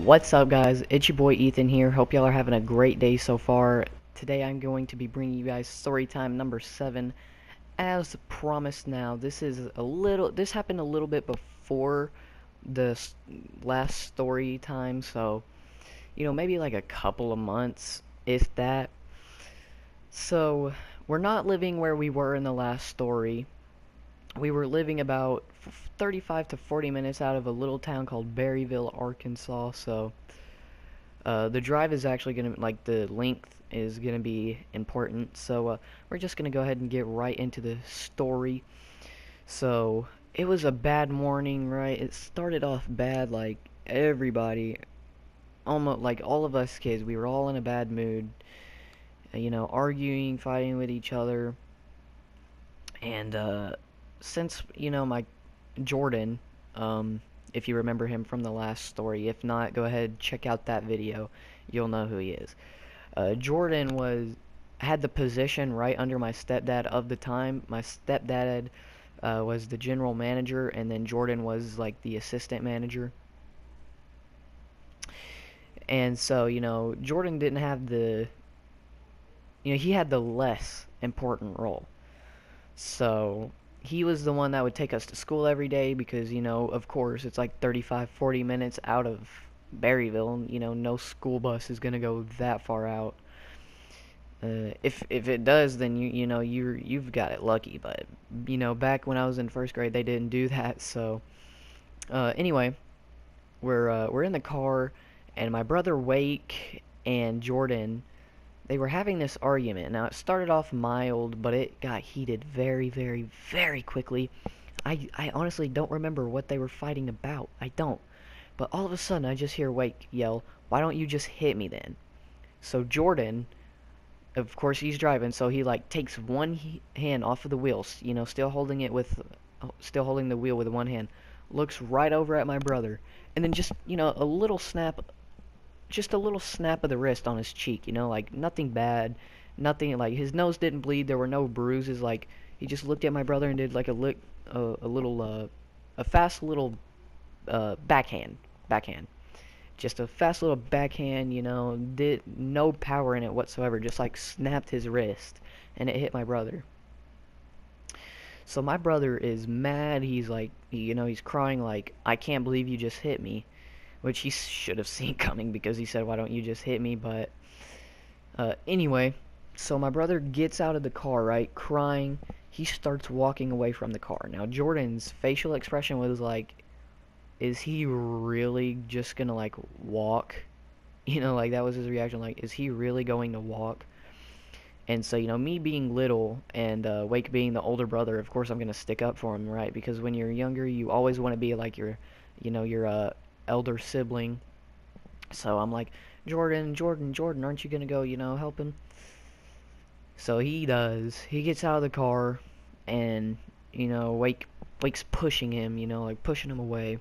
What's up, guys? It's your boy Ethan here. Hope y'all are having a great day so far. Today I'm going to be bringing you guys story time number 7. As promised, now this happened a little bit before the last story time, so maybe like a couple of months, if that. So we're not living where we were in the last story. We were living about 35 to 40 minutes out of a little town called Berryville, Arkansas. So the drive is actually going to, like, the length is going to be important. So we're just going to go ahead and get right into the story. So it was a bad morning, right? It started off bad, like everybody, almost like all of us kids, we were all in a bad mood. Arguing, fighting with each other. And since, my Jordan, if you remember him from the last story. If not, go ahead, check out that video. You'll know who he is. Jordan had the position right under my stepdad of the time. My stepdad was the general manager, and then Jordan was like the assistant manager. And so, Jordan didn't have he had the less important role. So he was the one that would take us to school every day because, of course, it's like 35, 40 minutes out of Berryville. No school bus is gonna go that far out. If it does, then you've got it lucky. But back when I was in first grade, they didn't do that. So anyway, we're in the car, and my brother Wake and Jordan, they were having this argument. Now, it started off mild, but it got heated very, very, very quickly. I honestly don't remember what they were fighting about. I don't. But all of a sudden, I just hear Wake yell, "Why don't you just hit me then?" So Jordan, of course, he's driving, so he like takes one hand off of the wheels, still holding the wheel with one hand, looks right over at my brother, and then just, a little snap of the wrist on his cheek, like nothing bad, nothing, like his nose didn't bleed, there were no bruises, like he just looked at my brother and did like a fast little backhand, just a fast little backhand, did no power in it whatsoever, just like snapped his wrist, and it hit my brother. So my brother is mad, he's like, he's crying like, "I can't believe you just hit me," which he should have seen coming because he said, "Why don't you just hit me?" But anyway, so my brother gets out of the car, right, crying. He starts walking away from the car. Now, Jordan's facial expression was like, is he really just gonna, like, walk? Like, that was his reaction, like, is he really going to walk? And so, me being little and Wake being the older brother, of course I'm gonna stick up for him, right? Because when you're younger, you always want to be like your elder sibling. So I'm like, "Jordan, Jordan, Jordan, aren't you gonna go, help him?" So he does. He gets out of the car, and Wake's pushing him, like pushing him away.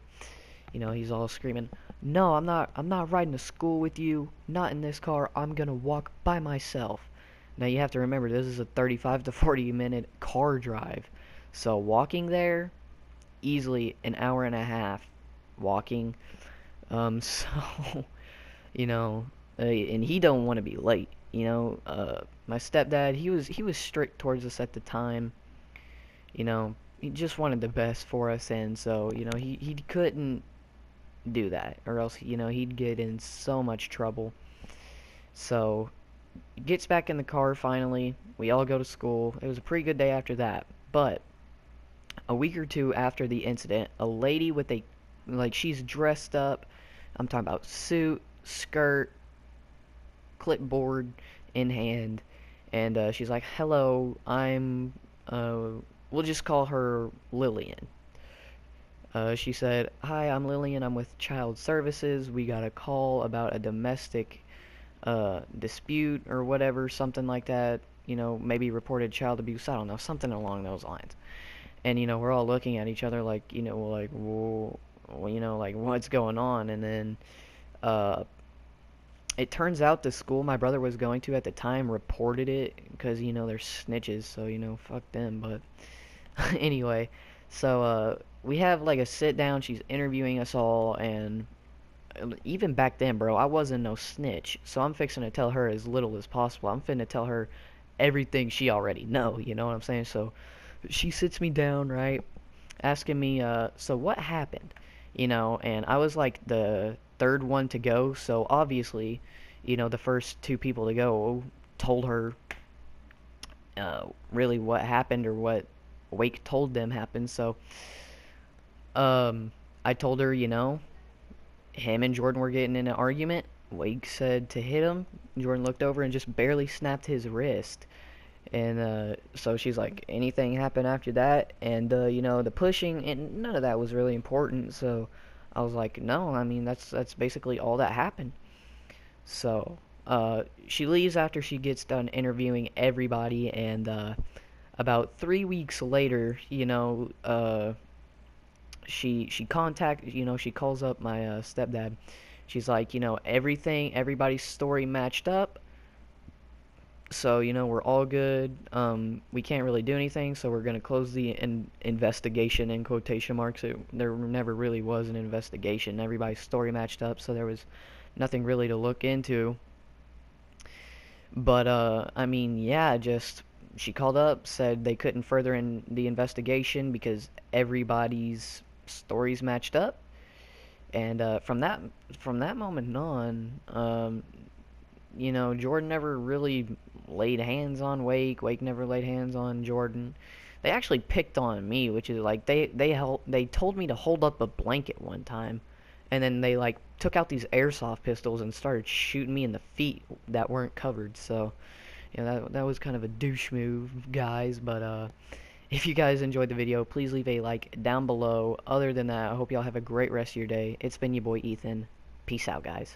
He's all screaming, "No, I'm not riding to school with you. Not in this car. I'm gonna walk by myself." Now you have to remember, this is a 35 to 40 minute car drive. So walking there, easily an hour and a half walking. So, and he don't want to be late. My stepdad, he was strict towards us at the time. He just wanted the best for us, and so, he couldn't do that, or else, he'd get in so much trouble. So, he gets back in the car finally. We all go to school. It was a pretty good day after that. But a week or two after the incident, a lady with she's dressed up. I'm talking about suit, skirt, clipboard in hand, and she's like, "Hello, we'll just call her Lillian." She said, "Hi, I'm Lillian. I'm with Child Services. We got a call about a domestic dispute or whatever, something like that. Maybe reported child abuse. I don't know, something along those lines." And we're all looking at each other like, like, whoa, like, what's going on? And then it turns out the school my brother was going to at the time reported it because, they're snitches, so, fuck them. But anyway, so we have like a sit down. She's interviewing us all, and even back then, bro, I wasn't no snitch. So I'm fixing to tell her as little as possible. I'm finna tell her everything she already know, you know what I'm saying? So she sits me down, right, asking me, so what happened? You know, and I was like the third one to go, so obviously, you know, the first two people to go told her really what happened or what Wake told them happened. So um, I told her, you know, him and Jordan were getting in an argument. Wake said to hit him. Jordan looked over and just barely snapped his wrist. And so she's like, anything happened after that? And you know, the pushing and none of that was really important. So I was like, no, I mean that's basically all that happened. So she leaves after she gets done interviewing everybody, and about 3 weeks later, you know, she contact, you know, she calls up my stepdad. She's like, you know, everybody's story matched up, so you know we're all good. We can't really do anything, so we're gonna close the investigation in quotation marks. There never really was an investigation. Everybody's story matched up, so there was nothing really to look into. But I mean, yeah, just she called up, said they couldn't further in the investigation because everybody's stories matched up. And from that moment on, you know, Jordan never really laid hands on Wake. Wake never laid hands on Jordan. They actually picked on me, which is like they told me to hold up a blanket one time, and then they like took out these airsoft pistols and started shooting me in the feet that weren't covered. So, you know, that was kind of a douche move, guys. But if you guys enjoyed the video, please leave a like down below. Other than that, I hope y'all have a great rest of your day. It's been your boy Ethan. Peace out, guys.